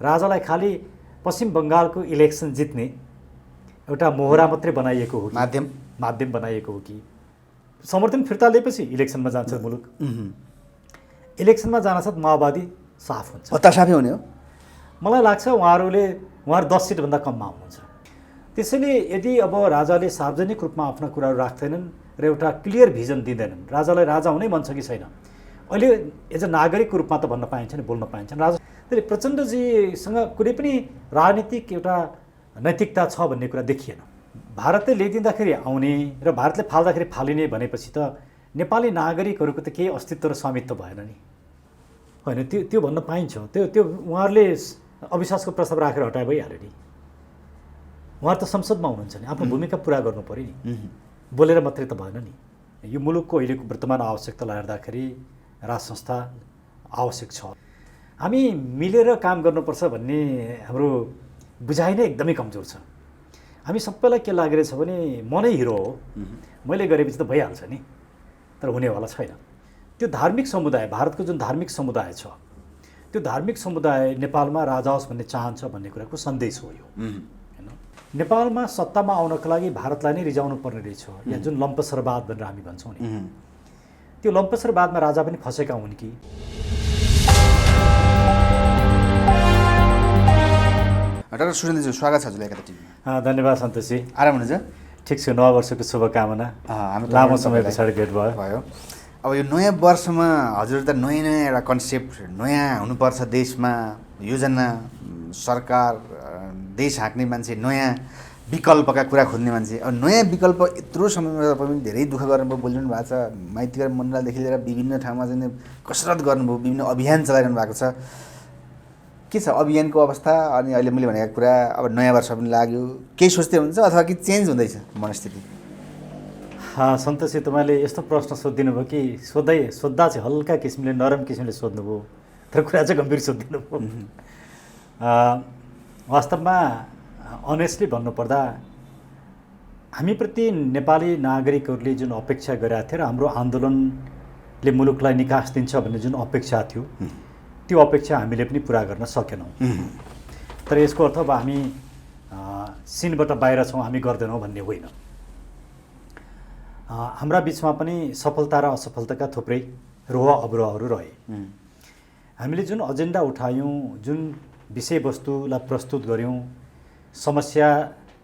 राजालाई खालि पश्चिम बङ्गालको इलेक्सन जित्ने एउटा मोहरा मात्रै बनाइएको हो कि माध्यम बनाइएको हो कि समर्थन फिर्ता लिएपछि इलेक्सनमा जान्छ मुलुक। इलेक्सनमा जानासाथ माओवादी साफ हुन्छ, हतासाफै हुने हो। मलाई लाग्छ उहाँहरू 10 सिटभन्दा कममा आउनुहुन्छ। त्यसैले यदि अब राजाले सार्वजनिक रूपमा आफ्ना कुराहरू राख्दैनन् र एउटा क्लियर भिजन दिँदैनन्, राजालाई राजा हुनै मन छ कि छैन, अहिले एज अ नागरिकको रूपमा त भन्न पाइन्छ नि, बोल्न पाइन्छ राजा। त्यसले प्रचण्डजीसँग कुनै पनि राजनीतिक एउटा नैतिकता छ भन्ने कुरा देखिएन। भारतले ल्याइदिँदाखेरि आउने र भारतले फाल्दाखेरि फालिने भनेपछि त नेपाली नागरिकहरूको त केही अस्तित्व र स्वामित्व भएन नि, होइन? त्यो भन्न पाइन्छ। त्यो उहाँहरूले अविश्वासको प्रस्ताव राखेर हटाए भइहाल्यो नि। उहाँहरू त संसदमा हुनुहुन्छ नि, आफ्नो भूमिका पुरा गर्नु पऱ्यो नि, बोलेर मात्रै त भएन नि। यो मुलुकको अहिलेको वर्तमान आवश्यकतालाई हेर्दाखेरि राज संस्था आवश्यक छ। हामी मिलेर काम गर्नुपर्छ भन्ने हाम्रो बुझाइ नै एकदमै कमजोर छ। हामी सबैलाई के लागिरहेछ भने म नै हिरो हो, मैले गरेपछि त भइहाल्छ नि, तर हुनेवाला छैन। त्यो धार्मिक समुदाय, भारतको जुन धार्मिक समुदाय छ, त्यो धार्मिक समुदाय नेपालमा राजा होस् भन्ने चाहन्छ भन्ने कुराको सन्देश हो यो, होइन? नेपालमा सत्तामा आउनको लागि भारतलाई नै रिजाउनु पर्ने रहेछ, या जुन लम्पसरवाद भनेर हामी भन्छौँ नि, त्यो लम्पसरवादमा राजा पनि फसेका हुन् कि? डाक्टर सुरेन्द्रजी, स्वागत छ हजुरलाई एकातिर टिभीमा। धन्यवाद सन्तोषजी। आराम हुनुहुन्छ? ठिक छु, नव वर्षको शुभकामना। लामो समय पछाडि भेट भयो। अब यो नयाँ वर्षमा हजुर त नयाँ एउटा कन्सेप्ट, नयाँ हुनुपर्छ देशमा, योजना, सरकार, देश हाँक्ने मान्छे, नयाँ विकल्पका कुरा खोज्ने मान्छे। अब नयाँ विकल्प यत्रो समयमा तपाईँ पनि धेरै दुःख गर्नुभयो, बोलिरहनु भएको छ, माइतीघर मण्डलदेखि लिएर विभिन्न ठाउँमा चाहिँ कसरत गर्नुभयो, विभिन्न अभियान चलाइरहनु भएको छ। के छ अभियानको अवस्था? अनि अहिले मैले भनेको कुरा, अब नयाँ वर्ष पनि लाग्यो, केही सोच्दै हुन्छ अथवा कि चेन्ज हुँदैछ मनस्थिति? सन्तोषजी, तपाईँले यस्तो प्रश्न सोधिदिनु भयो कि सोद्धा चाहिँ हल्का किसिमले, नरम किसिमले सोध्नुभयो, तर कुरा चाहिँ गम्भीर सोधिदिनु भयो। वास्तवमा अनेस्टली भन्नुपर्दा हामीप्रति नेपाली नागरिकहरूले जुन अपेक्षा गरेका थिए र हाम्रो आन्दोलनले मुलुकलाई निकास दिन्छ भन्ने जुन अपेक्षा थियो, त्यो अपेक्षा हामीले पनि पुरा गर्न सकेनौँ। तर यसको अर्थ अब हामी सिनबाट बाहिर छौँ, हामी गर्दैनौँ भन्ने होइन। हाम्रा बिचमा पनि सफलता र असफलताका थुप्रै रोह अवरोहहरू रहे। हामीले जुन एजेन्डा उठायौँ, जुन विषयवस्तुलाई प्रस्तुत गऱ्यौँ, समस्या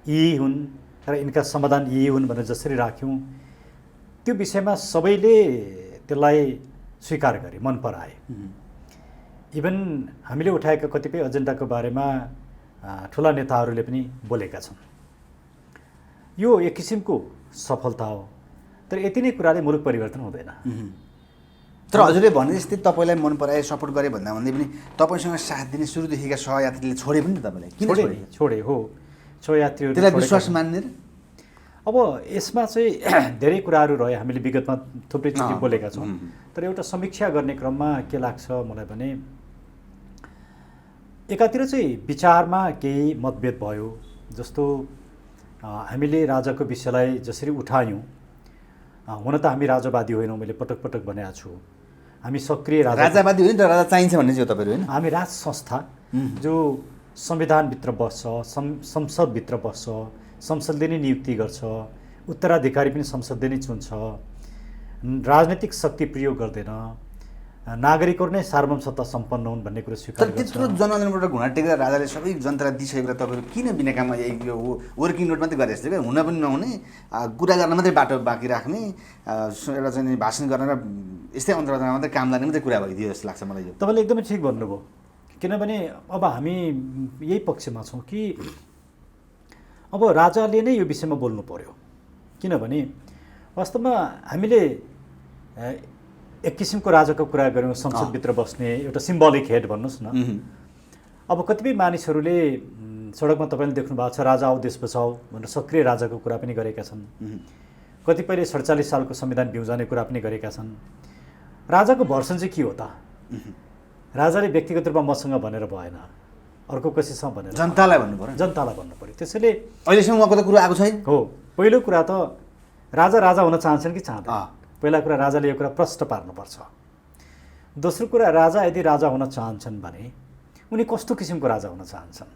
यी हुन् र यिनका समाधान यी हुन् भनेर जसरी राख्यौँ, त्यो विषयमा सबैले त्यसलाई स्वीकार गरे, मन पराए। इभन हामीले उठाएका कतिपय एजेन्डाको बारेमा ठुला नेताहरूले पनि बोलेका छन्। यो एक किसिमको सफलता हो, तर यति नै कुराले मुलुक परिवर्तन हुँदैन। तर हजुरले भने जस्तै तपाईँलाई मन पराए, सपोर्ट गरे भन्दा भन्दै पनि तपाईँसँग साथ दिने सुरुदेखिका सहयात्रीले छोडे पनि त तपाईँलाई? किन छोडे हो, सहयात्रीहरू त्यसलाई विश्वास मान्ने? अब यसमा चाहिँ धेरै कुराहरू रहे, हामीले विगतमा थुप्रैचोटि बोलेका छौँ। तर एउटा समीक्षा गर्ने क्रममा के लाग्छ मलाई भने, एकातिर चाहिँ विचारमा केही मतभेद भयो। जस्तो हामीले राजाको विषयलाई जसरी उठायौँ, हुन त हामी राजावादी होइनौँ, मैले पटक पटक भनेको छु। हामी सक्रिय राजावादी होइन, तर राजा चाहिन्छ भन्ने चाहिँ तपाईँहरू होइन। हामी राज संस्था जो संविधानभित्र बस्छ, संसदभित्र बस्छ, संसदले नै नियुक्ति गर्छ, उत्तराधिकारी पनि संसदले नै चुन्छ, राजनैतिक शक्ति प्रयोग गर्दैन, नागरिकहरू नै सार्वभौम सत्ता सम्पन्न हुन् भन्ने कुरा स्वीकार गर्छ। त्यत्रो जनआन्दोलनबाट घुँडा टेकेर राजाले सबै जनतालाई दिइसकेर तपाईँहरू किन बिना काममा यो वर्किङ नोट मात्रै गरे जस्तो क्या, हुन पनि नहुने, कुरा गर्न मात्रै बाटो बाँकी राख्ने, एउटा चाहिँ भाषण गर्न र यस्तै अन्तर्वार्तामा मात्रै काम लाग्ने मात्रै कुरा भइदियो जस्तो लाग्छ मलाई। यो तपाईँले एकदमै ठिक भन्नुभयो। किनभने अब हामी यही पक्षमा छौँ कि अब राजाले नै यो विषयमा बोल्नु पर्यो। किनभने वास्तवमा हामीले एक किसिमको राजाको कुरा गऱ्यौँ, संसदभित्र बस्ने एउटा सिम्बोलिक हेड भन्नुहोस् न। अब कतिपय मानिसहरूले सडकमा तपाईँले देख्नु भएको छ, राजा आऊ देश बचाऊ भनेर सक्रिय राजाको कुरा पनि गरेका छन्। कतिपयले 47 सालको संविधान बिउजाउने कुरा पनि गरेका छन्। राजाको भर्सन चाहिँ के हो त? राजाले व्यक्तिगत रूपमा मसँग भनेर भएन, अर्को कसैसँग भनेर, जनतालाई भन्नु पर्यो, जनतालाई भन्नु पर्यो। त्यसैले अहिलेसम्म उहाँको त कुरा आएको छैन। हो, पहिलो कुरा त राजा हुन चाहन्छन् कि चाहँदैन? पहिला कुरा राजाले यो कुरा प्रश्न पार्नुपर्छ। दोस्रो कुरा, राजा यदि राजा हुन चाहन्छन् भने उनी कस्तो किसिमको राजा हुन चाहन्छन्।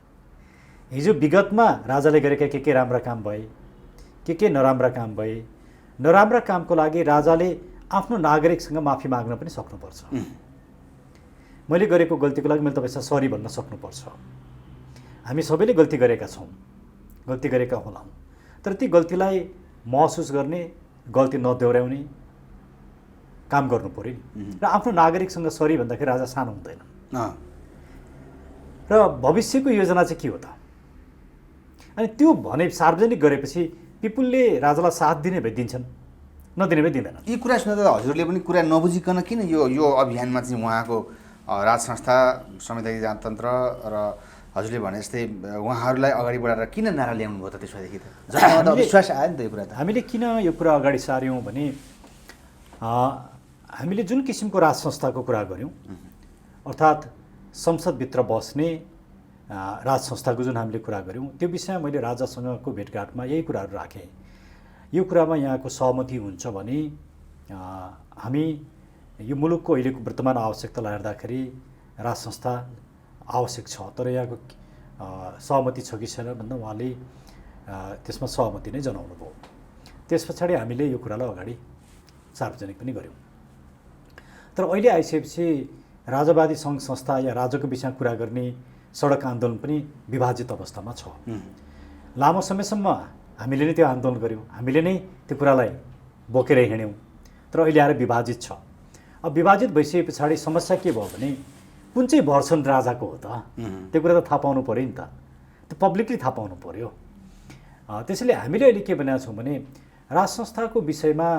हिजो विगतमा राजाले गरेका के राम्रा काम भए, के नराम्रा काम भए, नराम्रा कामको लागि राजाले आफ्नो नागरिकसँग माफी माग्न पनि सक्नुपर्छ। मैले गरेको गल्तीको लागि मैले तपाईँसँग सरी भन्न सक्नुपर्छ। हामी सबैले गल्ती गरेका छौँ, गल्ती गरेका होलाौँ, तर ती गल्तीलाई महसुस गर्ने, गल्ती नदोहोऱ्याउने काम गर्नु पऱ्यो नि। र आफ्नो नागरिकसँग सरी भन्दाखेरि राजा सानो हुँदैन। र भविष्यको योजना चाहिँ के हो त? अनि त्यो भने सार्वजनिक गरेपछि पिपुलले राजालाई साथ दिने भए दिन्छन्, नदिने भए दिँदैन। यी कुरा सुन्दा त हजुरले पनि कुरा नबुझिकन किन यो अभियानमा चाहिँ उहाँको राज संस्था संवैधानिक जनतन्त्र र हजुरले भने जस्तै उहाँहरूलाई अगाडि बढाएर किन नारा ल्याउनु भयो त? त्यसपछि त जनतामा त विश्वास आयो नि त यो कुरा त। हामीले किन यो कुरा अगाडि सार्यौँ भने हामीले जुन किसिमको राज संस्थाको कुरा गऱ्यौँ, अर्थात् संसदभित्र बस्ने राज संस्थाको जुन हामीले कुरा गऱ्यौँ, त्यो विषयमा मैले राजासँगको भेटघाटमा यही कुराहरू राखेँ। यो कुरामा यहाँको सहमति हुन्छ भने हामी यो मुलुकको अहिलेको वर्तमान आवश्यकतालाई हेर्दाखेरि राज संस्था आवश्यक छ, तर यहाँको सहमति छ कि छैन भन्दा उहाँले त्यसमा सहमति नै जनाउनु भयो। त्यस पछाडि हामीले यो कुरालाई अगाडि सार्वजनिक पनि गऱ्यौँ। तर अहिले आइसकेपछि राजावादी सङ्घ संस्था या राजाको विषयमा कुरा गर्ने सडक आन्दोलन पनि विभाजित अवस्थामा छ। लामो समयसम्म हामीले नै त्यो आन्दोलन गऱ्यौँ, हामीले नै त्यो कुरालाई बोकेर हिँड्यौँ, तर अहिले आएर विभाजित छ। अब विभाजित भइसके पछाडि समस्या के भयो भने कुन चाहिँ भर्सन राजाको हो त? त्यो कुरा त थाहा पाउनु पऱ्यो नि त, त्यो पब्लिकली थाहा पाउनु पऱ्यो। त्यसैले हामीले अहिले के भनेका छौँ भने राज संस्थाको विषयमा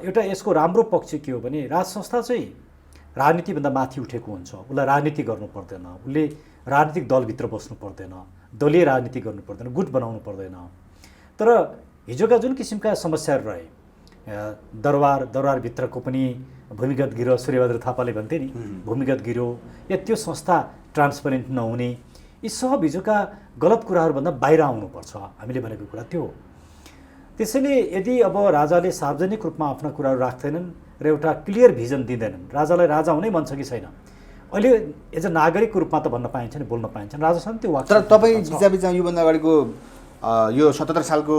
एउटा यसको राम्रो पक्ष के हो भने राज संस्था चाहिँ राजनीतिभन्दा माथि उठेको हुन्छ। उसलाई राजनीति गर्नु पर्दैन, उसले राजनीतिक दलभित्र बस्नु पर्दैन, दलीय राजनीति गर्नु पर्दैन, गुट बनाउनु पर्दैन। तर हिजोका जुन किसिमका समस्याहरू रहे, दरबारभित्रको पनि भूमिगत गिरो, सूर्यबहादुर थापाले भन्थे नि भूमिगत गिरो, या त्यो संस्था ट्रान्सपरेन्ट नहुने, यी सब हिजोका गलत कुराहरूभन्दा बाहिर आउनुपर्छ। हामीले भनेको कुरा त्यो हो। त्यसैले यदि अब राजाले सार्वजनिक रूपमा आफ्ना कुराहरू राख्दैनन् र एउटा क्लियर भिजन दिँदैनन्, राजालाई राजा हुनै मन छ कि छैन, अहिले एज अ नागरिकको रूपमा त भन्न पाइन्छ नि, बोल्न पाइन्छ नि, राजासँग त्यो वाक। तर तपाईँ बिचबिचमा योभन्दा अगाडिको यो 77 सालको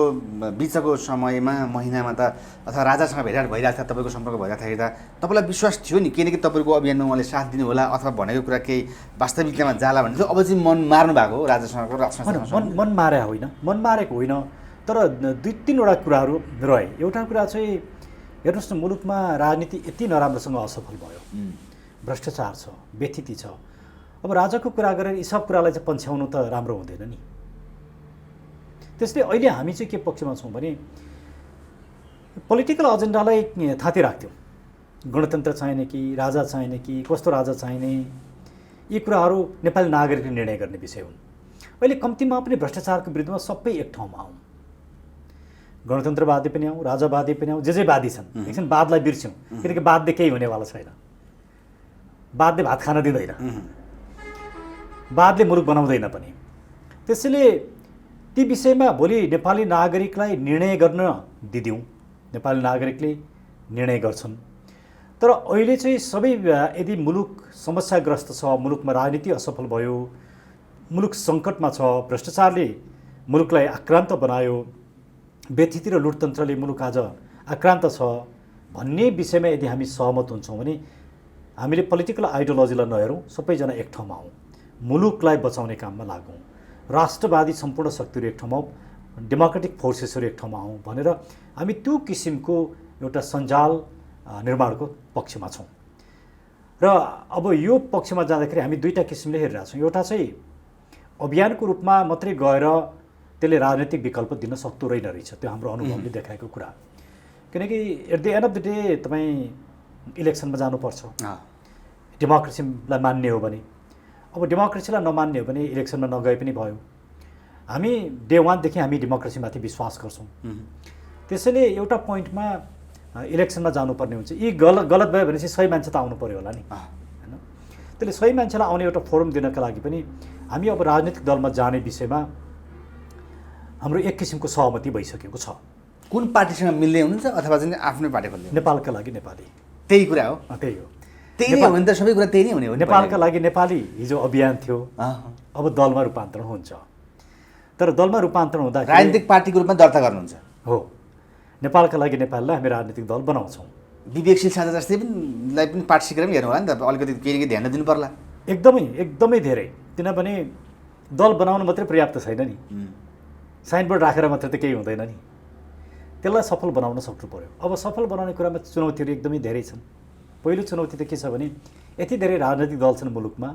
बिचको समयमा महिनामा त अथवा राजासँग भेटघाट भइरहेको थियो, तपाईँको सम्पर्क भइरहेको त तपाईँलाई विश्वास थियो नि केही न केही तपाईँको अभियानमा उहाँले साथ दिनु होला अथवा भनेको कुरा केही वास्तविकतामा जाला भने अब चाहिँ मन मार्नु भएको हो राजासँगको राजसँग? मन मारे होइन, मन मारेको होइन, तर 2-3वटा कुराहरू रहे। एउटा कुरा चाहिँ हेर्नुहोस् न, मुलुकमा राजनीति यति नराम्रोसँग असफल भयो, भ्रष्टाचार छ, व्यथिति छ। अब राजाको कुरा गरेर यी सब कुरालाई चाहिँ पन्छ्याउनु त राम्रो हुँदैन नि। त्यसले अहिले हामी चाहिँ के पक्षमा छौँ भने पोलिटिकल एजेन्डालाई थाती राख्थ्यौँ। गणतन्त्र चाहिने कि राजा चाहिने कि कस्तो राजा चाहिने, यी कुराहरू नेपाली नागरिकले निर्णय गर्ने विषय हुन्। अहिले कम्तीमा पनि भ्रष्टाचारको विरुद्धमा सबै एक ठाउँमा आउँ, गणतन्त्रवादी पनि आउँ, राजावादी पनि आउँ, जे वादी छन्। एकछिन वादलाई बिर्स्यौँ, किनकि वादले केही हुनेवाला छैन, वादले भात खान दिँदैन, वादले मुलुक बनाउँदैन पनि। त्यसैले ती विषयमा भोलि नेपाली नागरिकलाई निर्णय गर्न दिदिउँ, नेपाली नागरिकले निर्णय गर्छन्। तर अहिले चाहिँ सबै यदि मुलुक समस्याग्रस्त छ, मुलुकमा राजनीति असफल भयो, मुलुक सङ्कटमा छ, भ्रष्टाचारले मुलुकलाई आक्रान्त बनायो, व्यथिति र लुटतन्त्रले मुलुक आज आक्रान्त छ भन्ने विषयमा यदि हामी सहमत हुन्छौँ भने हामीले पोलिटिकल आइडियोलोजीलाई नहेरौँ, सबैजना एक ठाउँमा आउँ, मुलुकलाई बचाउने काममा लागौँ, राष्ट्रवादी सम्पूर्ण शक्तिहरू एक ठाउँमा, डेमोक्रेटिक फोर्सेसहरू एक ठाउँमा आउँ भनेर हामी त्यो किसिमको एउटा सञ्जाल निर्माणको पक्षमा छौँ। र अब यो पक्षमा जाँदाखेरि हामी दुईवटा किसिमले हेरिरहेको छौँ। एउटा चाहिँ अभियानको रूपमा मात्रै गएर त्यसले राजनीतिक विकल्प दिन सक्दो रहेछ, त्यो हाम्रो अनुभवले देखाएको कुरा। किनकि at the end of the day तपाईँ इलेक्सनमा जानुपर्छ, डेमोक्रेसीलाई मान्ने हो भने। अब डेमोक्रेसीलाई नमान्ने हो भने इलेक्सनमा नगए पनि भयो। हामी डे 1 देखि हामी डेमोक्रेसीमाथि विश्वास गर्छौँ। त्यसैले एउटा पोइन्टमा इलेक्सनमा जानुपर्ने हुन्छ। यी गलत भयो भनेपछि सही मान्छे त आउनु पऱ्यो होला नि, होइन? त्यसले सही मान्छेलाई आउने एउटा फोरम दिनका लागि पनि हामी अब राजनीतिक दलमा जाने विषयमा हाम्रो एक किसिमको सहमति भइसकेको छ। कुन पार्टीसँग मिल्ने हुनुहुन्छ अथवा चाहिँ आफ्नै पार्टी खोल्ने? नेपालका लागि नेपाली, त्यही कुरा हो। त्यही हो। त्यही नै हो भने त सबै कुरा त्यही नै हुने हो नि। नेपालका लागि नेपाली हिजो अभियान थियो, अब दलमा रूपान्तरण हुन्छ। तर दलमा रूपान्तरण हुँदाखेरि राजनीतिक पार्टीको रूपमा दर्ता गर्नुहुन्छ हो। नेपालका लागि नेपाललाई हामी राजनीतिक दल बनाउँछौँ। विवेकशील साझा जस्तै पनि पाठ्यक्रम हेर्नु होला नि त, अलिकति केही ध्यान दिनु पर्ला। एकदमै धेरै, किनभने दल बनाउनु मात्रै पर्याप्त छैन नि, साइनबोर्ड राखेर मात्रै त केही हुँदैन नि, त्यसलाई सफल बनाउन सक्नु पर्यो। अब सफल बनाउने कुरामा चुनौतीहरू एकदमै धेरै छन्। पहिलो चुनौती त के छ भने यति धेरै राजनैतिक दल छन् मुलुकमा।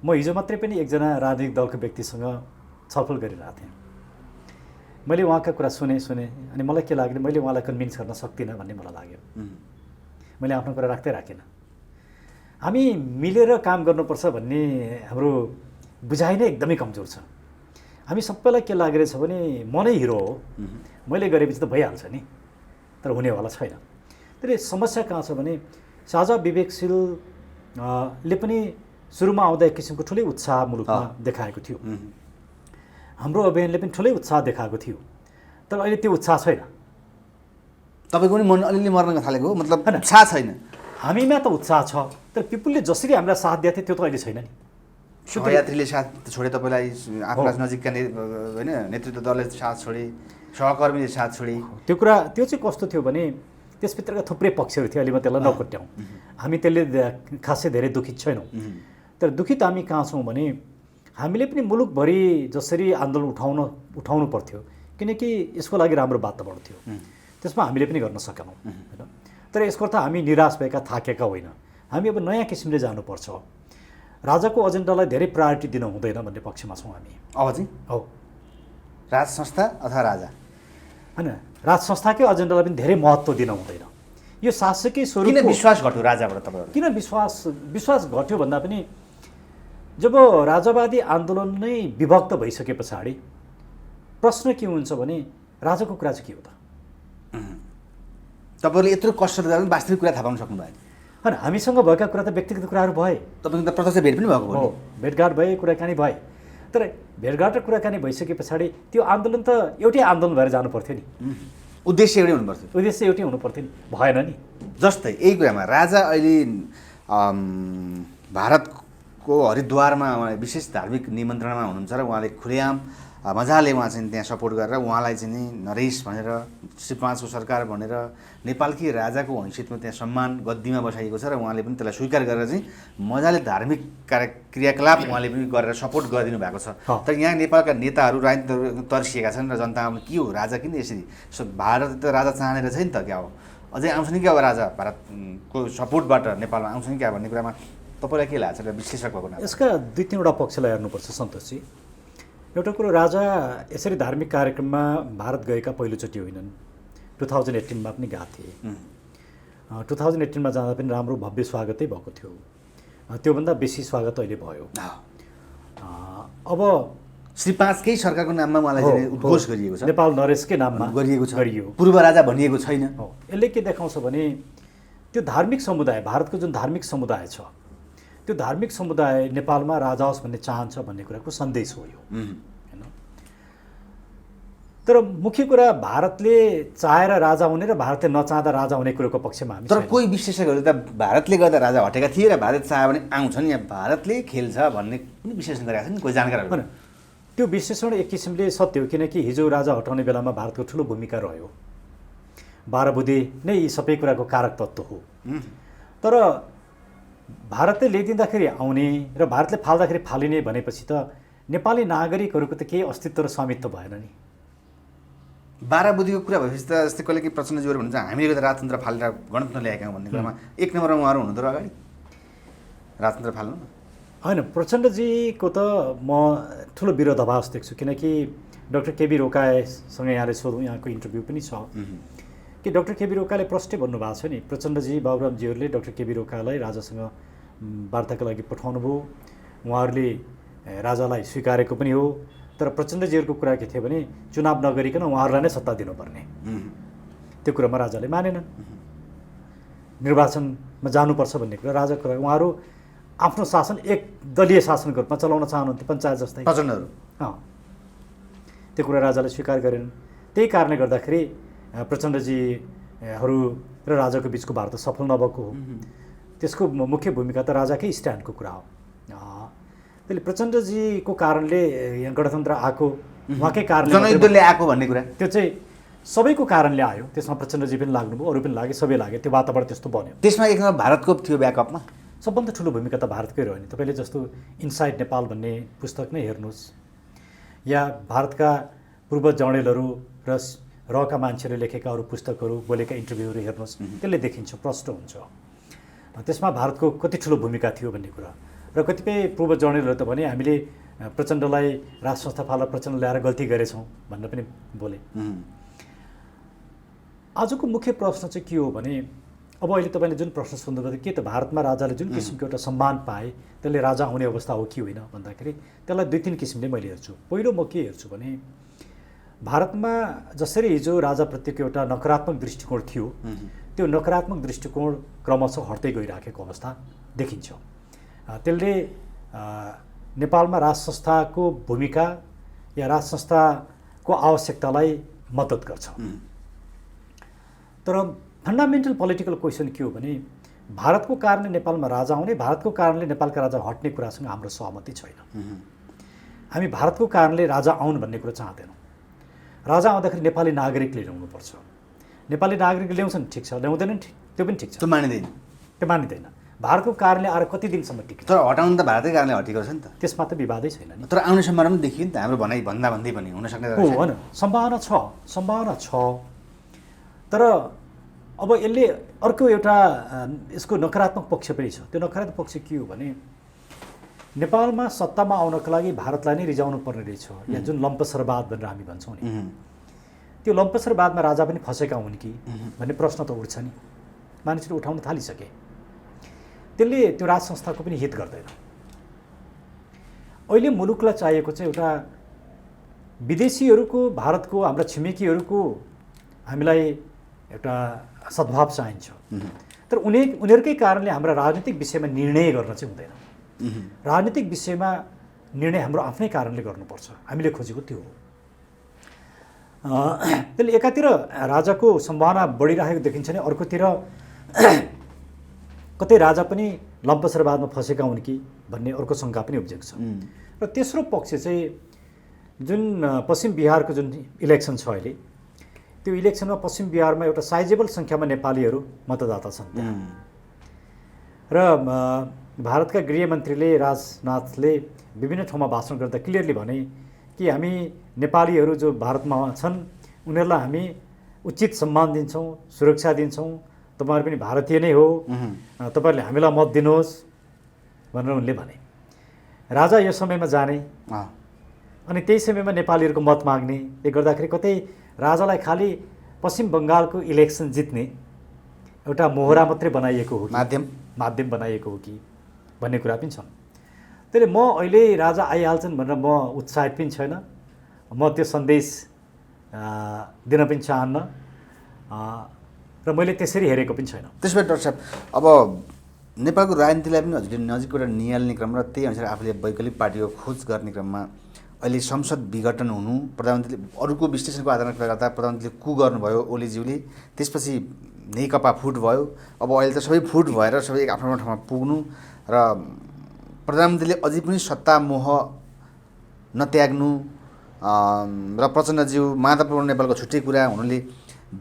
म हिजो मात्रै पनि एकजना राजनैतिक दलको व्यक्तिसँग छलफल गरिरहेको थिएँ। मैले उहाँका कुरा सुने अनि मलाई के लाग्यो, मैले उहाँलाई कन्भिन्स गर्न सक्दिनँ भन्ने मलाई लाग्यो। मैले आफ्नो कुरा राखेन। हामी मिलेर काम गर्नुपर्छ भन्ने हाम्रो बुझाइ नै एकदमै कमजोर छ। हामी सबैलाई के लागिरहेछ भने म नै हिरो हो, मैले गरेपछि त भइहाल्छ नि, तर हुनेवाला छैन। तर समस्या कहाँ छ भने साझा विवेकशील ले पनि सुरुमा आउँदा एक किसिमको ठुलै उत्साह मुलुकमा देखाएको थियो। हाम्रो अभियानले पनि ठुलै उत्साह देखाएको थियो, तर अहिले त्यो उत्साह छैन। तपाईँको पनि मन अलिअलि मर्न थालेको हो, मतलब उत्साह छैन। हामीमा त उत्साह छ, तर पिपुलले जसरी हामीलाई साथ दिएको थियो त्यो त अहिले छैन नि। सहयात्रीले साथ छोडे, तपाईँलाई आफूलाई नजिकका होइन नेतृत्व दलले साथ छोडे, सहकर्मीले साथ छोडे। त्यो चाहिँ कस्तो थियो भने त्यसभित्रका थुप्रै पक्षहरू थियो। अहिले म त्यसलाई नकोट्याउँ, हामी त्यसले खासै धेरै दुखित छैनौँ। तर दुखित हामी कहाँ छौँ भने हामीले पनि मुलुकभरि जसरी आन्दोलन उठाउनु पर्थ्यो, किनकि यसको लागि राम्रो वातावरण थियो, त्यसमा हामीले पनि गर्न सकेनौँ होइन। तर यसको अर्थ हामी निराश भएका थाकेका होइन, हामी अब नयाँ किसिमले जानुपर्छ। राजाको एजेन्डालाई धेरै प्रायोरिटी दिन हुँदैन भन्ने पक्षमा छौँ हामी। अब चाहिँ हो, राज संस्था अथवा राजा होइन, राज संस्थाकै एजेन्डालाई पनि धेरै महत्त्व दिन हुँदैन। यो शासकीय स्वरूप किन विश्वास घट्यो राजाबाट तपाईँहरू? किन विश्वास घट्यो भन्दा पनि जब राजावादी आन्दोलन नै विभक्त भइसके पछाडि प्रश्न के हुन्छ भने राजाको कुरा चाहिँ के हो त? तपाईँहरूले यत्रो कष्ट गर्दा पनि वास्तविक कुरा थाहा पाउन सक्नु भएन होइन। हामीसँग भएका कुरा त व्यक्तिगत कुराहरू भए, तपाईँको त प्रत्यक्ष भेट पनि भएको हो, भेटघाट भए, कुराकानी भए। तर भेटघाट र कुराकानी भइसके पछाडि त्यो आन्दोलन त एउटै आन्दोलन भएर जानु पर्थ्यो नि, उद्देश्य एउटै हुनुपर्थ्यो। उद्देश्य एउटै हुनु पर्थ्यो नि, भएन नि। जस्तै यही कुरामा राजा अहिले भारतको हरिद्वारमा विशेष धार्मिक निमन्त्रणामा हुनुहुन्छ र उहाँले खुलेआम मजाले उहाँ चाहिँ त्यहाँ सपोर्ट गरेर उहाँलाई चाहिँ नि नरेश भनेर, श्री 5 को सरकार भनेर नेपालकी राजाको हैसियतमा त्यहाँ सम्मान गद्दीमा बसाइएको छ र उहाँले पनि त्यसलाई स्वीकार गरेर चाहिँ मजाले धार्मिक क्रियाकलाप उहाँले पनि गरेर सपोर्ट गरिदिनु भएको छ। तर यहाँ नेपालका नेताहरू राजनीति तर्सिएका छन् र जनतामा के हो राजा किन यसरी, भारत त राजा चाहने रहेछ नि त, क्या हो अझै आउँछ नि क्या अब राजा भारतको सपोर्टबाट नेपालमा आउँछ नि क्या भन्ने कुरामा तपाईँलाई के लाग्छ र विश्लेषक भएको नाम? यसका 2-3वटा पक्षलाई हेर्नुपर्छ सन्तोषजी। एउटा कुरो, राजा यसरी धार्मिक कार्यक्रममा भारत गएका पहिलोचोटि होइनन्। 2018मा पनि गएको थिए। 2018मा जाँदा पनि राम्रो भव्य स्वागतै भएको थियो। त्योभन्दा बेसी स्वागत अहिले भयो। अब श्री 5 कै सरकारको नाममा उहाँलाई उद्घोष गरिएको छ, नेपाल नरेशकै नाममा गरिएको छ, गरियो। पूर्व राजा भनिएको छैन। यसले के देखाउँछ भने त्यो धार्मिक समुदाय, भारतको जुन धार्मिक समुदाय छ, त्यो धार्मिक समुदाय नेपालमा राजा होस् भन्ने चाहन्छ भन्ने कुराको सन्देश हो यो हैन। तर मुख्य कुरा भारतले चाहेर राजा हुने र भारतले नचाहँदा राजा हुने कुरोको पक्षमा हामी। तर कोही विश्लेषकहरू त भारतले गर्दा राजा हटेका थिए र भारत चाह्यो भने आउँछन्, यहाँ भारतले खेल्छ भन्ने पनि विश्लेषण गरेका छन् कोही जानकारहरू। होइन, त्यो विश्लेषण एक किसिमले सत्य हो, किनकि हिजो राजा हटाउने बेलामा भारतको ठुलो भूमिका रह्यो। 12 बुँदे नै यी सबै कुराको कारक तत्त्व हो। तर भारतले ल्याइदिँदाखेरि आउने र भारतले फाल्दाखेरि फालिने भनेपछि त नेपाली नागरिकहरूको त केही अस्तित्व र स्वामित्व भएन नि। 12 बुँदेको कुरा भएपछि त जस्तै कहिले के प्रचण्डज्यूहरू भन्छ हामीले त राजतन्त्र फालेर गणतन्त्र ल्याएका हौँ भन्ने कुरामा 1 नम्बरमा उहाँहरू हुनु त अगाडि राजतन्त्र फाल्नु होइन। प्रचण्डजीको त म ठुलो विरोधाभास देख्छु, किनकि डाक्टर केबी रोकासँग यहाँले सोधौँ, यहाँको इन्टरभ्यू पनि छ कि डाक्टर केबी रोकाले प्रष्टै भन्नुभएको छ नि, प्रचण्डजी बाबुरामजीहरूले डाक्टर केबी रोकालाई राजासँग वार्ताको लागि पठाउनु भयो, उहाँहरूले राजालाई स्वीकारेको पनि हो। तर प्रचण्डजीहरूको कुरा के थियो भने चुनाव नगरिकन उहाँहरूलाई नै सत्ता दिनुपर्ने, त्यो कुरामा राजाले मानेनन्। निर्वाचनमा जानुपर्छ भन्ने कुरा राजाको कुरा, उहाँहरू आफ्नो शासन एक दलीय शासनको रूपमा चलाउन चाहनुहुन्थ्यो, पञ्चायत जस्तै प्रचण्डहरू। त्यो कुरा राजाले स्वीकार गरेनन्। त्यही कारणले गर्दाखेरि प्रचण्डजीहरू र राजाको बिचको वार्ता सफल नभएको हो। त्यसको मुख्य भूमिका त राजाकै स्ट्यान्डको कुरा हो। त्यसले प्रचण्डजीको कारणले यहाँ गणतन्त्र आएको, उहाँकै कारणले जनयुद्धले आएको भन्ने कुरा त्यो चाहिँ सबैको कारणले आयो। त्यसमा प्रचण्डजी पनि लाग्नुभयो, अरू पनि लागे, सबै लागे, त्यो वातावरण त्यस्तो बन्यो। त्यसमा एकमा भारतको थियो ब्याकअपमा। सबभन्दा ठुलो भूमिका त भारतकै रह्यो नि। तपाईँले जस्तो इनसाइड नेपाल भन्ने पुस्तक नै हेर्नुहोस्, या भारतका पूर्व जर्नलहरू र रहका मान्छेहरूले लेखेका अरू पुस्तकहरू, बोलेका इन्टरभ्यूहरू हेर्नुहोस्, त्यसले देखिन्छ, प्रष्ट हुन्छ त्यसमा भारतको कति ठुलो भूमिका थियो भन्ने कुरा। र कतिपय पूर्व जर्नलहरू त भने हामीले प्रचण्डलाई राज संस्था फालेर प्रचण्ड ल्याएर गल्ती गरेछौँ भनेर पनि बोले। आजको मुख्य प्रश्न चाहिँ के हो भने, अब अहिले तपाईँले जुन प्रश्न सोध्नुभयो के त भारतमा राजाले जुन किसिमको एउटा सम्मान पाए त्यसले राजा आउने अवस्था हो कि होइन भन्दाखेरि त्यसलाई 2-3 किसिमले मैले हेर्छु। पहिलो म के हेर्छु भने, भारतमा जसरी हिजो राजाप्रतिको एउटा नकारात्मक दृष्टिकोण थियो, त्यो नकारात्मक दृष्टिकोण क्रमशः हट्दै गइराखेको अवस्था देखिन्छ। त्यसले नेपालमा राज संस्थाको भूमिका या राज संस्थाको आवश्यकतालाई मद्दत गर्छ। तर फन्डामेन्टल पोलिटिकल क्वेसन के हो भने, भारतको कारणले नेपालमा राजा आउने, भारतको कारणले नेपालका राजा हट्ने कुरासँग हाम्रो सहमति छैन। हामी भारतको कारणले राजा आउन् भन्ने कुरा चाहँदैनौँ। राजा आउँदाखेरि नेपाली नागरिकले ल्याउनुपर्छ। नेपाली नागरिक ल्याउँछन् ठिक छ, ल्याउँदैनन् त्यो पनि ठिक छ, त्यो मानिँदैन। त्यो मानिँदैन। भारतको कारणले आएर कति दिनसम्म टिक्छ? तर हटाउनु त भारतकै कारणले हटेको छ नि त, त्यसमा त विवादै छैन नि। तर आउने सम्भावना पनि देखियो नि त, हाम्रो भनाइ भन्दै पनि हुनसक्ने हो होइन, सम्भावना छ। तर अब यसले अर्को एउटा यसको नकारात्मक पक्ष पनि छ। त्यो नकारात्मक पक्ष के हो भने, नेपालमा सत्तामा आउनको लागि भारतलाई नै रिजाउनु पर्ने रहेछ, या जुन लम्पसरवाद भनेर हामी भन्छौँ नि, त्यो लम्पसरवादमा राजा पनि फसेका हुन् कि भन्ने प्रश्न त उठ्छ नि, मानिसले उठाउन थालिसके। त्यसले त्यो राज संस्थाको पनि हित गर्दैन। अहिले मुलुकलाई चाहिएको चाहिँ एउटा विदेशीहरूको, भारतको, हाम्रा छिमेकीहरूको हामीलाई एउटा सद्भाव चाहिन्छ। तर उनीहरूकै कारणले हाम्रा राजनीतिक विषयमा निर्णय गर्न चाहिँ हुँदैन। राजनीतिक विषयमा निर्णय हाम्रो आफ्नै कारणले गर्नुपर्छ। हामीले खोजेको त्यो हो। त्यसले एकातिर राजाको सम्भावना बढिरहेको देखिन्छ भने, अर्कोतिर कतै राजा पनि लम्पसरवादमा फसेका हुन् कि भन्ने अर्को शङ्का पनि उब्जेको छ। र तेस्रो पक्ष चाहिँ जुन पश्चिम बिहारको जुन इलेक्सन छ अहिले, त्यो इलेक्सनमा पश्चिम बिहारमा एउटा साइजेबल सङ्ख्यामा नेपालीहरू मतदाता छन् त्यहाँ। र भारतका गृहमन्त्रीले राजनाथले विभिन्न ठाउँमा भाषण गर्दा क्लियरली भने कि हामी नेपालीहरू जो भारतमा छन् उनीहरूलाई हामी उचित सम्मान दिन्छौँ, सुरक्षा दिन्छौँ, तपाईँहरू पनि भारतीय नै हो, तपाईँहरूले हामीलाई मत दिनुहोस् भनेर उनले भने। राजा यो समयमा जाने अनि त्यही समयमा नेपालीहरूको मत माग्ने, ले गर्दाखेरि कतै राजालाई खालि पश्चिम बङ्गालको इलेक्सन जित्ने एउटा मोहरा मात्रै बनाइएको हो, माध्यम बनाइएको हो कि भन्ने कुरा पनि छन्। त्यसले म अहिले राजा आइहाल्छन् भनेर म उत्साहित पनि छैन, म त्यो सन्देश दिन पनि चाहन्न, र मैले त्यसरी हेरेको पनि छैन। त्यसो भए डाक्टर साहब, अब नेपालको राजनीतिलाई पनि हजुरले नजिकबाट निहाल्ने क्रम र त्यही अनुसार आफूले वैकल्पिक पार्टीको खोज गर्ने क्रममा अहिले संसद विघटन हुनु, प्रधानमन्त्रीले अरूको विश्लेषणको आधारमा कुरा गर्दा प्रधानमन्त्रीले कु गर्नुभयो ओलीज्यूले, त्यसपछि नेकपा फुट भयो, अब अहिले त सबै फुट भएर सबै आफ्नो ठाउँमा पुग्नु र प्रधानमन्त्रीले अझै पनि सत्ता मोह नत्याग्नु र प्रचण्डज्यू महत्त्वपूर्ण नेपालको छुट्टै कुरा हुनुले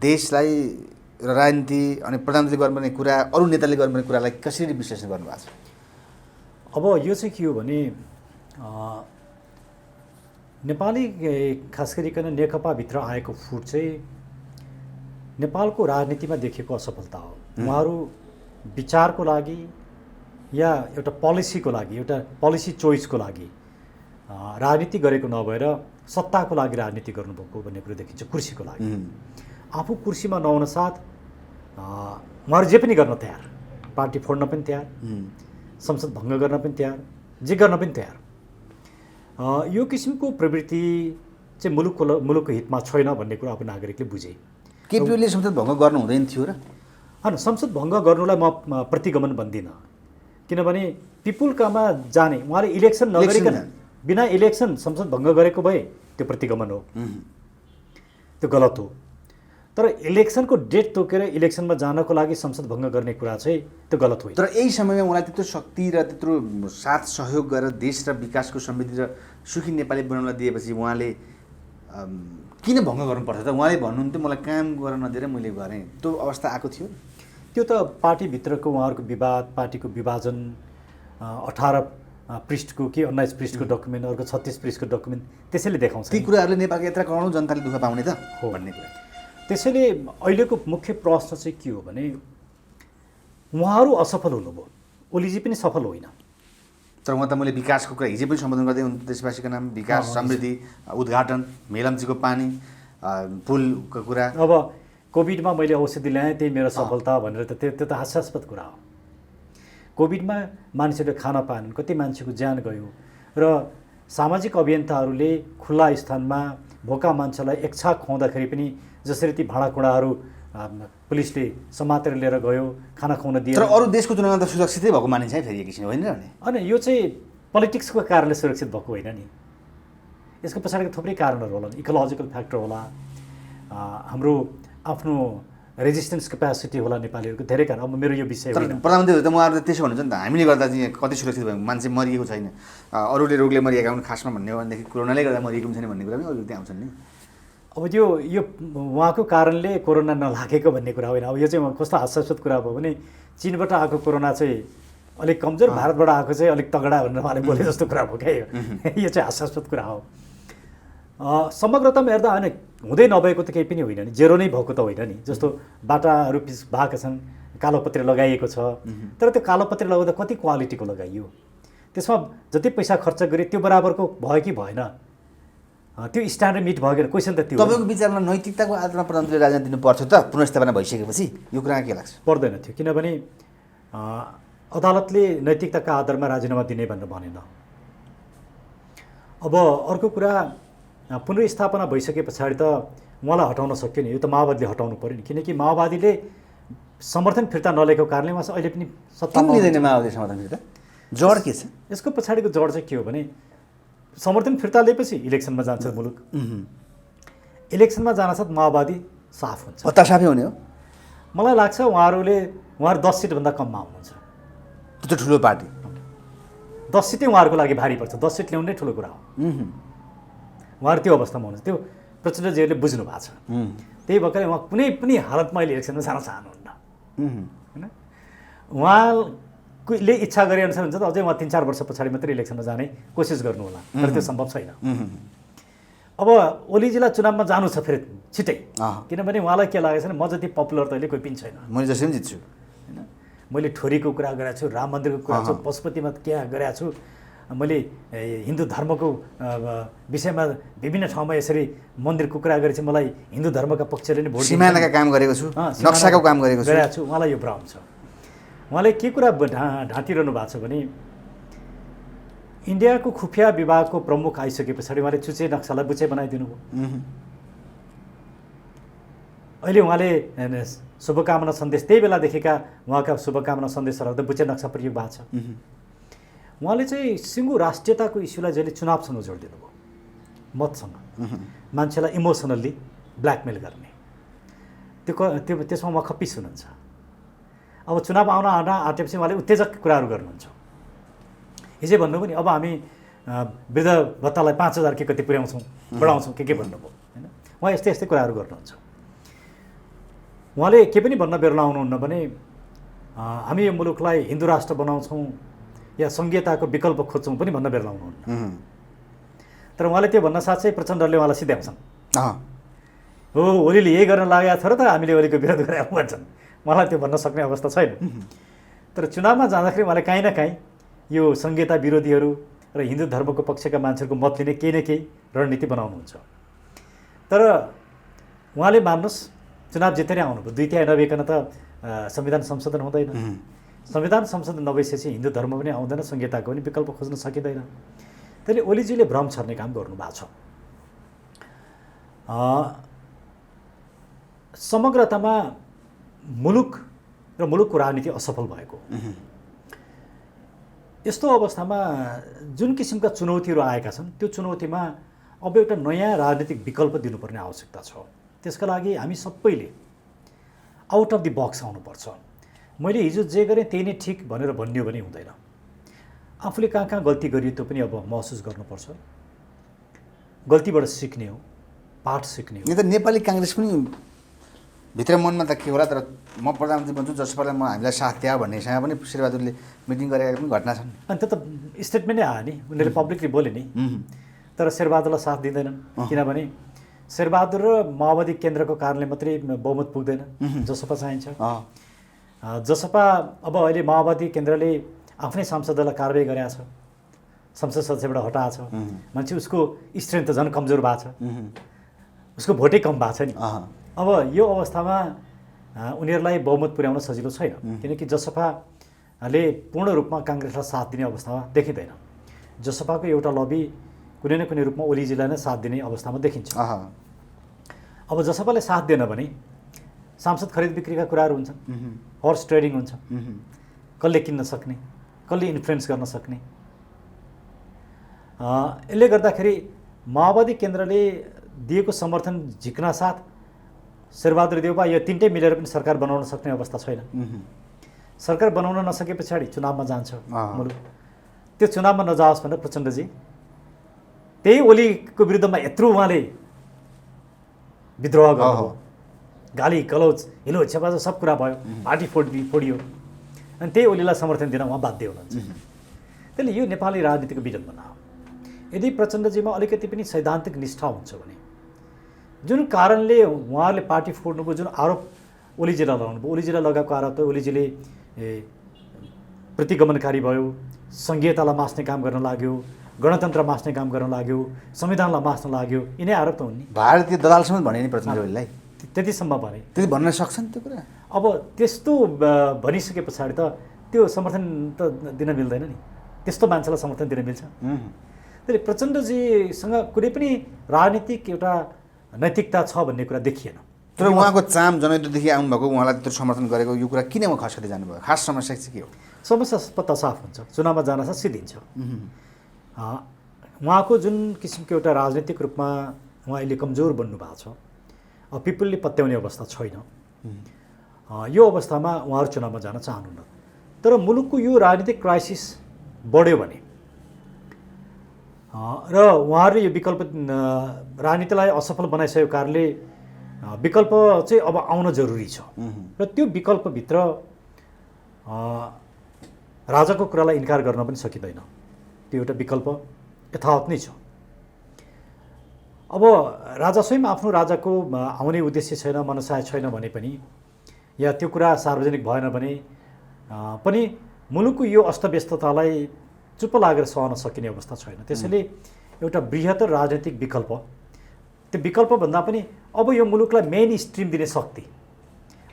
देशलाई र राजनीति अनि प्रधानमन्त्रीले गर्नुपर्ने कुरा, अरू नेताले गर्नुपर्ने कुरालाई कसरी विश्लेषण गर्नुभएको छ? अब यो चाहिँ के हो भने, नेपाली खास गरिकन नेकपाभित्र आएको फुट चाहिँ नेपालको राजनीतिमा देखिएको असफलता हो। उहाँहरू विचारको लागि या एउटा पोलिसीको लागि, एउटा पोलिसी चोइसको लागि राजनीति गरेको नभएर सत्ताको लागि राजनीति गर्नुभएको भन्ने कुरो देखिन्छ, कुर्सीको लागि। आफू कुर्सीमा नहुन साथ उहाँहरू जे पनि गर्न तयार, पार्टी फोड्न पनि तयार, संसद भङ्ग गर्न पनि तयार, जे गर्न पनि तयार। यो किसिमको प्रवृत्ति चाहिँ मुलुकको हितमा छैन भन्ने कुरा अब नागरिकले बुझे। केपीओले संसद भङ्ग गर्नु हुँदैन थियो र? होइन, संसद भङ्ग गर्नुलाई म प्रतिगमन भन्दिनँ, किनभने पिपुलकामा जाने, उहाँले इलेक्सन नगरिकन बिना इलेक्सन संसद भङ्ग गरेको भए त्यो प्रतिगमन हो, त्यो गलत हो। तर इलेक्सनको डेट तोकेर इलेक्सनमा जानको लागि संसद भङ्ग गर्ने कुरा चाहिँ त्यो गलत होइन। तर यही समयमा उहाँलाई त्यत्रो शक्ति र त्यत्रो साथ सहयोग गरेर देश र विकासको समृद्धि र सुखी नेपाली बनाउनलाई दिएपछि उहाँले किन भङ्ग गर्नुपर्छ त? उहाँले भन्नुहुन्थ्यो मलाई काम गर्न नदिएर मैले गरेँ, त्यो अवस्था आएको थियो। त्यो त पार्टीभित्रको उहाँहरूको विवाद, पार्टीको विभाजन, 18 पृष्ठको कि 19 पृष्ठको डकुमेन्ट, अर्को 36 पृष्ठको डकुमेन्ट त्यसैले देखाउँछ। ती कुराहरूले नेपालको यत्रो करोडौँ जनताले दुःख पाउने त हो भन्ने कुरा। त्यसैले अहिलेको मुख्य प्रश्न चाहिँ के हो भने उहाँहरू असफल हुनुभयो, ओलीजी पनि सफल होइन। तर उहाँ त मैले विकासको कुरा हिजो पनि सम्बोधन गर्दै हुनु देशवासीको नाम, विकास, समृद्धि, उद्घाटन, मेलम्चीको पानी, पुलको कुरा। अब कोभिडमा मैले औषधि ल्याएँ त्यही मेरो सफलता भनेर त त्यो त हास्यास्पद कुरा हो। कोभिडमा मान्छेले खान पाएनन्, कति मान्छेको ज्यान गयो र सामाजिक अभियन्ताहरूले खुल्ला स्थानमा भोका मान्छेलाई एक छाक खुवाउँदाखेरि पनि जसरी ती भाँडाकुँडाहरू पुलिसले समातेर लिएर गयो, खाना खुवाउन दिए। तर अरू देशको तुलनामा त सुरक्षितै भएको मानिन्छ है फेरि एकछिन, होइन भने? अनि यो चाहिँ पोलिटिक्सको कारणले सुरक्षित भएको होइन नि, यसको पछाडिको थुप्रै कारणहरू होला, इकोलोजिकल फ्याक्टर होला, हाम्रो आफ्नो रेजिस्टेन्स क्यापेसिटी होला नेपालीहरूको, धेरै कारण। अब मेरो यो विषय तर प्रधानमन्त्रीहरू त उहाँहरू त्यसो भन्नुहुन्छ नि त, हामीले गर्दा चाहिँ कति सुरक्षित भयो, मान्छे मरिएको छैन, अरूले रोगले मरिएका हुन्, खासमा भन्ने हो भनेदेखि कोरोनाले गर्दा मरिएको पनि छैन भन्ने कुरा पनि अलिकति आउँछन् नि। अब यो उहाँको कारणले कोरोना नलागेको भन्ने कुरा होइन। अब यो चाहिँ कस्तो हास्यास्पद कुरा भयो भने चीनबाट आएको कोरोना चाहिँ अलिक कमजोर, भारतबाट आएको चाहिँ अलिक तगडा भनेर उहाँले बोले जस्तो कुरा भयो क्या यो चाहिँ हास्यास्पद कुरा हो। समग्रतामा हेर्दा होइन, हुँदै नभएको त केही पनि होइन नि, जेरो नै भएको त होइन नि। जस्तो बाटाहरू भएको छन्, कालोपत्री लगाइएको छ, तर त्यो कालोपत्री लगाउँदा कति क्वालिटीको लगाइयो, त्यसमा जति पैसा खर्च गरे त्यो बराबरको भयो कि भएन, त्यो स्ट्यान्डर्ड मिट भयो कि क्वेसन त त्यो। तपाईँको विचारमा नैतिकताको आधारमा प्रधानमन्त्रीले राजनीति दिनुपर्छ त पुनर्स्थापना भइसकेपछि? यो कुरा के लाग्छ? पर्दैन थियो, किनभने अदालतले नैतिकताका आधारमा राजीनामा दिने भनेर भनेन। अब अर्को कुरा, पुनर्स्थापना भइसके पछाडि त उहाँलाई हटाउन सक्यो नि, यो त माओवादीले हटाउनु पऱ्यो नि, किनकि माओवादीले समर्थन फिर्ता नलिएको कारणले उहाँ अहिले पनि सत्ता लिँदैन। माओवादी समर्थन फिर्ता जड के छ? यसको पछाडिको जड चाहिँ के हो भने समर्थन फिर्ता लिएपछि इलेक्सनमा जान्छ मुलुक, इलेक्सनमा जान साथ माओवादी साफ हुन्छ, हतासाफै हुने हो। मलाई लाग्छ उहाँहरू 10 सिटभन्दा कममा आउनुहुन्छ। त्यो ठुलो पार्टी 10 सिटै उहाँहरूको लागि भारी पर्छ, 10 सिट ल्याउनु नै ठुलो कुरा हो। उहाँहरू त्यो अवस्थामा हुनुहुन्छ, त्यो प्रचण्डजीहरूले बुझ्नु भएको छ। त्यही भएकोले उहाँ कुनै पनि हालतमा अहिले इलेक्सनमा जान चाहनुहुन्न होइन। उहाँले इच्छा गरेअनुसार हुन्छ त अझै उहाँ 3-4 वर्ष पछाडि मात्रै इलेक्सनमा जाने कोसिस गर्नु होला, तर त्यो सम्भव छैन। अब ओलीजीलाई चुनावमा जानु छ फेरि छिटै, किनभने उहाँलाई के लागेको छ भने म जति पपुलर त अहिले कोही पनि छैन, मैले जसरी पनि जित्छु होइन। मैले ठोरीको कुरा गरेको छु, राम मन्दिरको कुरा छु, पशुपतिमा क्या गरेको छु, मैले हिन्दू धर्मको विषयमा विभिन्न ठाउँमा यसरी मन्दिरको कुरा गरेपछि मलाई हिन्दू धर्मका पक्षले नै भोट, सिमानाका काम गरेको छु, नक्साको काम गरेको छु, उहाँलाई यो भ्रम छ। उहाँले के कुरा ढाँटिरहनु भएको छ भने इन्डियाको खुफिया विभागको प्रमुख आइसके पछाडि उहाँले चुचे नक्सालाई बुचे बनाइदिनु भयो। अहिले उहाँले शुभकामना सन्देश, त्यही बेलादेखिका उहाँका शुभकामना सन्देशहरू त बुचे नक्सा प्रयोग भएको छ। उहाँले चाहिँ सिङ्गो राष्ट्रियताको इस्युलाई जहिले चुनावसँग जोडिदिनु भयो, मतसँग, मान्छेलाई इमोसनल्ली ब्ल्याकमेल गर्ने, त्यसमा उहाँ खप्पिस हुनुहुन्छ। अब चुनाव आउन आँटेपछि उहाँले उत्तेजक कुराहरू गर्नुहुन्छ। हिजै भन्नुभयो नि, अब हामी वृद्ध भत्तालाई 5000 के कति पुर्याउँछौँ, बढाउँछौँ, के भन्नुभयो होइन। उहाँ यस्तै यस्तै कुराहरू गर्नुहुन्छ। उहाँले के पनि भन्न बेर्ला आउनुहुन्न भने हामी यो मुलुकलाई हिन्दू राष्ट्र बनाउँछौँ या सङ्घीयताको विकल्प खोज्छौँ पनि भन्न बेर्ला आउनुहुन्न। तर उहाँले त्यो भन्न साथ चाहिँ प्रचण्डले उहाँलाई सिध्याउँछन्, हो ओलीले यही गर्न लागेको छ र त हामीले ओलीको विरोध गरेर भन्छन्। उहाँलाई त्यो भन्न सक्ने अवस्था छैन। तर चुनावमा जाँदाखेरि उहाँले काहीँ न काहीँ यो सङ्घीयता विरोधीहरू र हिन्दू धर्मको पक्षका मान्छेहरूको मत लिने केही न केही रणनीति बनाउनुहुन्छ। तर उहाँले मान्नुहोस् चुनाव जितेरै आउनुभयो, 2/3 नभइकन त संविधान संशोधन हुँदैन। संविधान संशोधन नभइसकेपछि हिन्दू धर्म पनि आउँदैन, संहिताको पनि विकल्प खोज्न सकिँदैन। त्यसले ओलीजीले भ्रम छर्ने काम गर्नुभएको छ। समग्रतामा मुलुक र मुलुकको राजनीति असफल भएको, यस्तो अवस्थामा जुन किसिमका चुनौतीहरू आएका छन् त्यो चुनौतीमा अब एउटा नयाँ राजनीतिक विकल्प दिनुपर्ने आवश्यकता छ। त्यसका लागि हामी सबैले आउट अफ द बक्स आउनुपर्छ। मैले हिजो जे गरेँ त्यही नै ठिक भनेर भनियो भने हुँदैन। आफूले कहाँ कहाँ गल्ती गरियो त्यो पनि अब महसुस गर्नुपर्छ। गल्तीबाट सिक्ने हो, पाठ सिक्ने हो। यो त नेपाली काङ्ग्रेस पनि भित्र मनमा त के होला, तर म प्रधानमन्त्री बन्छु जसपालाई म हामीलाई साथ दिए भन्नेसँग पनि शेरबहादुरले मिटिङ गरेका पनि घटना छन्। अनि त्यो त स्टेटमेन्टै आयो नि, उनीहरूले पब्लिकली बोले नि। तर शेरबहादुरलाई साथ दिँदैनन्, किनभने शेरबहादुर र माओवादी केन्द्रको कारणले मात्रै बहुमत पुग्दैन, जसपा चाहिन्छ। जसपा अब अहिले माओवादी केन्द्रले आफ्नै सांसदलाई कारवाही गरेको छ, संसद सदस्यबाट हटाएको छ, मान्छे उसको स्ट्रेन्थ त झन् कमजोर भएको छ, उसको भोटै कम भएको छ नि। अब यो अवस्थामा उनीहरूलाई बहुमत पुर्याउन सजिलो छैन, किनकि जसपाले पूर्ण रूपमा काङ्ग्रेसलाई साथ दिने अवस्थामा देखिँदैन। जसपाको एउटा लबी कुनै न कुनै रूपमा ओलीजीलाई नै साथ दिने अवस्थामा देखिन्छ। अब जसपाले साथ दिएन भने सांसद खरिद बिक्रीका कुराहरू हुन्छन्, हर्स ट्रेडिङ हुन्छ, कसले किन्न सक्ने, कसले इन्फ्लुएन्स गर्न सक्ने। यसले गर्दाखेरि माओवादी केन्द्रले दिएको समर्थन झिक्न साथ शेरबहादुर देउवा यो तिनटै मिलेर पनि सरकार बनाउन सक्ने अवस्था छैन। सरकार बनाउन नसके पछाडि चुनावमा जान्छ मुलुक। त्यो चुनावमा नजाओस् भनेर प्रचण्डजी त्यही ओलीको विरुद्धमा यत्रो उहाँले विद्रोह गर्नुभयो, गाली गलौज हिलो छेपाजो सब कुरा भयो, पार्टी फोडियो, अनि त्यही ओलीलाई समर्थन दिन उहाँ बाध्य हुनुहुन्छ। त्यसले यो नेपाली राजनीतिको विडम्बना हो। यदि प्रचण्डजीमा अलिकति पनि सैद्धान्तिक निष्ठा हुन्छ भने, जुन कारणले उहाँहरूले पार्टी फोड्नुको जुन आरोप ओलीजीलाई लगाउनुभयो, ओलीजीलाई लगाएको आरोप त ओलीजीले प्रतिगमनकारी भयो, सङ्घीयतालाई मास्ने काम गर्न लाग्यो, गणतन्त्र मास्ने काम गर्न लाग्यो, संविधानलाई मास्न लाग्यो, यिनै आरोप त हुन् नि। भारतीय दलालसम्म भने नि प्रचण्ड ओलीलाई त्यतिसम्म भने, त्यति भन्न सक्छन् त्यो कुरा। अब त्यस्तो भनिसके पछाडि त त्यो समर्थन त दिन मिल्दैन नि, त्यस्तो मान्छेलाई समर्थन दिन मिल्छ? त्यसले प्रचण्डजीसँग कुनै पनि राजनीतिक एउटा नैतिकता छ भन्ने कुरा देखिएन। तर उहाँको चाम जनयुद्धदेखि आउनुभएको, उहाँलाई त्यत्रो समर्थन गरेको, यो कुरा किन खस्कँदै जानुभयो? खास समस्या चाहिँ के हो? समस्या पत्ता साफ हुन्छ, चुनावमा जान साथ सिद्धिन्छ। उहाँको जुन किसिमको एउटा राजनीतिक रूपमा उहाँ अहिले कमजोर बन्नुभएको छ, अब पिपुलले पत्याउने अवस्था छैन। यो अवस्थामा उहाँहरू चुनावमा जान चाहनुहुन्न। तर मुलुकको यो राजनीतिक क्राइसिस बढ्यो भने र उहाँहरूले यो विकल्प राजनीतिलाई असफल बनाइसकेको कारणले विकल्प चाहिँ अब आउन जरुरी छ। र त्यो विकल्पभित्र राजाको कुरालाई इन्कार गर्न पनि सकिँदैन। त्यो एउटा विकल्प यथावत नै छ। अब राजा स्वयं आफ्नो राजाको आउने उद्देश्य छैन, मनसाय छैन भने पनि, या त्यो कुरा सार्वजनिक भएन भने पनि मुलुकको यो अस्तव्यस्ततालाई चुप्प लागेर सहन सकिने अवस्था छैन। त्यसैले एउटा बृहत्तर राजनीतिक विकल्प, त्यो विकल्पभन्दा पनि अब यो मुलुकलाई मेन स्ट्रिम दिने शक्ति,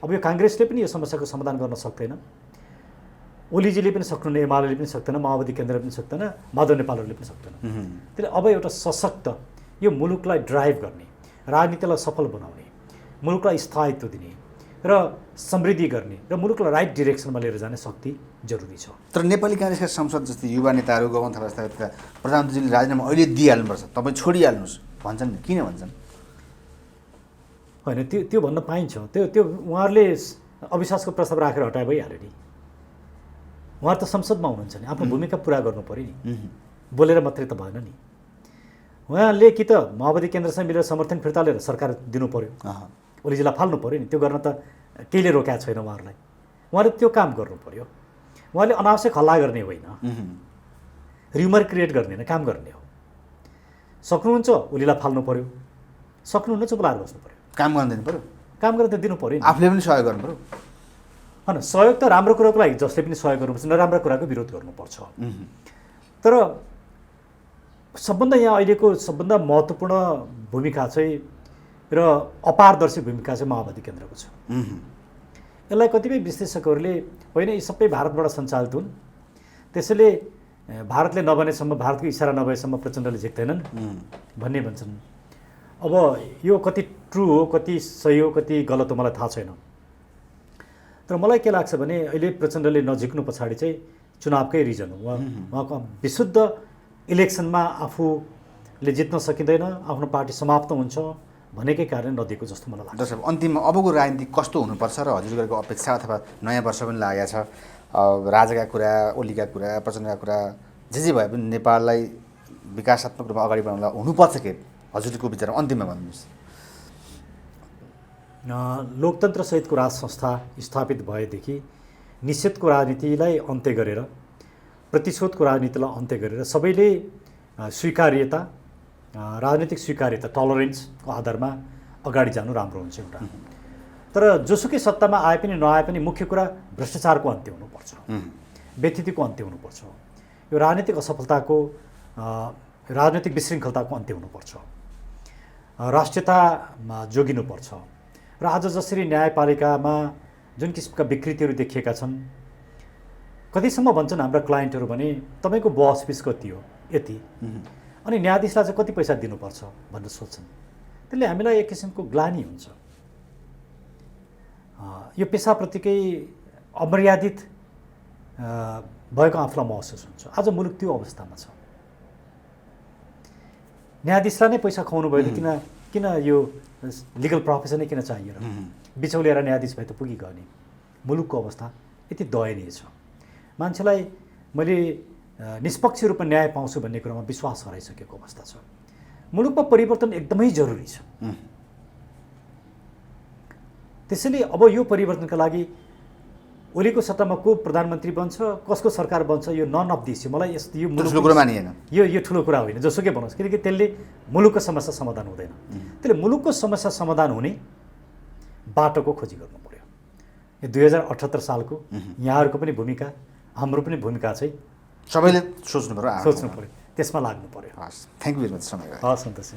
अब यो काङ्ग्रेसले पनि यो समस्याको समाधान गर्न सक्दैन, ओलीजीले पनि सक्नुहुन्न, एमाले पनि सक्दैन, माओवादी केन्द्रले पनि सक्दैन, माधव नेपालहरूले पनि सक्दैन। त्यसले अब एउटा सशक्त यो मुलुकलाई ड्राइभ गर्ने, राजनीतिलाई सफल बनाउने, मुलुकलाई स्थायित्व दिने र समृद्धि गर्ने र मुलुकलाई राइट डिरेक्सनमा लिएर जाने शक्ति जरुरी छ। तर नेपाली काङ्ग्रेसका संसद जस्तै युवा नेताहरू, गगन थापा जस्ता प्रधानमन्त्रीले राजीनामा अहिले दिइहाल्नुपर्छ, तपाईँ छोडिहाल्नुहोस् भन्छन्, किन भन्छन्? होइन, त्यो भन्न पाइन्छ। त्यो उहाँहरूले अविश्वासको प्रस्ताव राखेर हटाए भइहाल्यो नि। उहाँहरू त संसदमा हुनुहुन्छ नि, आफ्नो भूमिका पुरा गर्नु पऱ्यो नि, बोलेर मात्रै त भएन नि। उहाँले कि त माओवादी केन्द्रसँग मिलेर समर्थन फिर्ता लिएर सरकार दिनु पऱ्यो, ओलीजीलाई फाल्नु पऱ्यो नि। त्यो गर्न त केहीले रोकेको छैन उहाँहरूलाई। उहाँले त्यो काम गर्नु पऱ्यो। उहाँले अनावश्यक हल्ला गर्ने होइन, र्युमर क्रिएट गर्ने होइन, काम गर्ने हो। सक्नुहुन्छ ओलीलाई फाल्नु पऱ्यो, सक्नुहुन्न चुप लागेर बस्नु पऱ्यो, काम गर्न दिनु पऱ्यो, काम गरेर त दिनु पऱ्यो नि। आफूले पनि सहयोग गर्नु पऱ्यो। होइन, सहयोग त राम्रो कुराको लागि जसले पनि सहयोग गर्नुपर्छ, नराम्रो कुराको विरोध गर्नुपर्छ। तर सबभन्दा यहाँ अहिलेको सबभन्दा महत्त्वपूर्ण भूमिका चाहिँ र अपारदर्शी भूमिका चाहिँ माओवादी केन्द्रको छ। यसलाई कतिपय विश्लेषकहरूले होइन यी सबै भारतबाट सञ्चालित हुन्, त्यसैले भारतले नबनेसम्म, भारतको इसारा नभएसम्म प्रचण्डले झिक्दैनन् भन्ने भन्छन्। अब यो कति ट्रु हो, कति सही हो, कति गलत हो मलाई थाहा छैन। तर मलाई के लाग्छ भने अहिले प्रचण्डले नझिक्नु पछाडि चाहिँ चुनावकै रिजन हो। उहाँको विशुद्ध इलेक्सनमा आफूले जित्न सकिँदैन, आफ्नो पार्टी समाप्त हुन्छ भनेकै कारण नदिएको जस्तो मलाई लाग्छ। जस्तो अन्तिममा अबको राजनीति कस्तो हुनुपर्छ र हजुरहरूको अपेक्षा अथवा नयाँ वर्ष पनि लागेको छ, राजाका कुरा, ओलीका कुरा, प्रचण्डका कुरा जे भए पनि नेपाललाई विकासात्मक रूपमा अगाडि बढाउनलाई हुनुपर्छ के हजुरको विचारमा अन्तिममा भन्नुहोस्। लोकतन्त्रसहितको राज संस्था स्थापित भएदेखि निषेधको राजनीतिलाई अन्त्य गरेर, प्रतिशोधको राजनीतिलाई अन्त्य गरेर सबैले स्वीकार्यता, राजनीतिक स्वीकार्यता, टलरेन्सको आधारमा अगाडि जानु राम्रो हुन्छ एउटा। तर जोसुकै सत्तामा आए पनि नआए पनि मुख्य कुरा भ्रष्टाचारको अन्त्य हुनुपर्छ, व्यथितिको अन्त्य हुनुपर्छ, यो राजनीतिक असफलताको, राजनीतिक विशृङ्खलताको अन्त्य हुनुपर्छ, राष्ट्रियतामा जोगिनुपर्छ। र आज जसरी न्यायपालिकामा जुन किसिमका विकृतिहरू देखिएका छन्, कतिसम्म भन्छन् हाम्रा क्लाइन्टहरू भने तपाईँको बस फिस कति हो, यति, अनि न्यायाधीशलाई चाहिँ कति पैसा दिनुपर्छ भनेर सोध्छन्। त्यसले हामीलाई एक किसिमको ग्लानी हुन्छ, यो पेसाप्रतिकै अमर्यादित भएको आफूलाई महसुस हुन्छ। आज मुलुक त्यो अवस्थामा छ। न्यायाधीशलाई नै पैसा खुवाउनु भयो त किन यो लिगल प्रोफेसनै किन चाहियो र? बिचौलिएर न्यायाधीश भए त पुगिगयो नि। मुलुकको अवस्था यति दयनीय छ। मान्छेलाई मैले निष्पक्ष रूपमा न्याय पाउँछु भन्ने कुरामा विश्वास हराइसकेको अवस्था छ। मुलुकमा परिवर्तन एकदमै जरुरी छ। त्यसैले अब यो परिवर्तनका लागि ओलीको सत्तामा को प्रधानमन्त्री बन्छ, कसको सरकार बन्छ, यो नन अफ दिस, मलाई यस्तो यो ठुलो कुरा मानिएन। यो ठुलो कुरा होइन, जसुकै बनोस्, किनकि त्यसले मुलुकको समस्या समाधान हुँदैन। त्यसले मुलुकको समस्या समाधान हुने बाटोको खोजी गर्नु पर्यो। यो 2078 सालको यहाँहरूको पनि भूमिका, हाम्रो पनि भूमिका चाहिँ सबैले सोच्नु पर्यो, त्यसमा लाग्नु पर्यो। हस्, थ्याङ्क यू भेरी मच समय। हस्, सन्तोष।